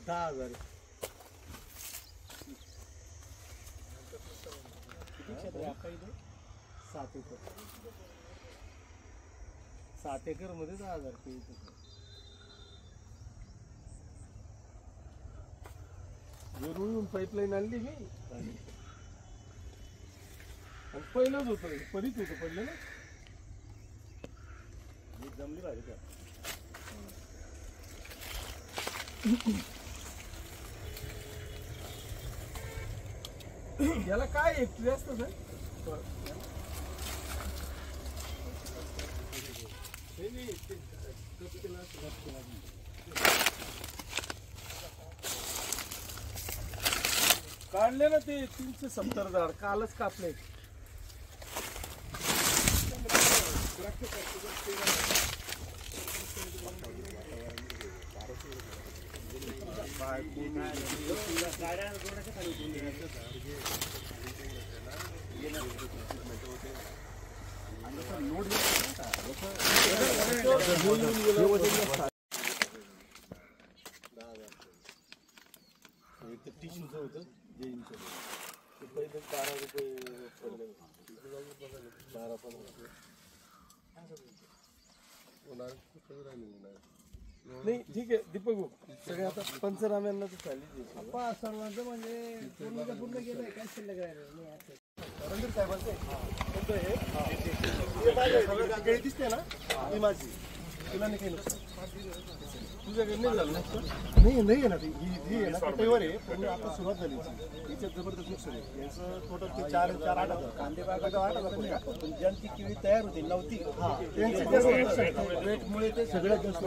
10,000 7 acre मध्ये 10,000 रुपये. जरूर पाईपलाईन आणली मी आणि पहिलंच होतं परीच होतं पडलं ना जमली पाहिजे का. याला काय हेक्टरी असतं सर? काढले ना ते 370 झाड कालच कापले. टिश्यूचं होतं जेईंचं ते पहिले 12 रुपये पडले. 12-15 नाही ठीक आहे दीपक सगळे आता पंचनाम्यांना तर चालली सर्वांचं म्हणजे पूर्ण गेलंय काय शिल्लक रणधीर साहेबांचं हे दिसते ना ती माझी तुला नाही काही नुकसान तुझ्याकडे नाही झालं नाही आहे ना ती ही आहे ना कटेवर आहे पण आता सुरुवात झाली याच्यात जबरदस्त नुकसान आहे. यांचं टोटल ते 4-8 कांदे बागाचा 8,000 पण ज्यांची केळी तयार होती नव्हती त्यांचे वेटमुळे ते सगळ्यात जास्त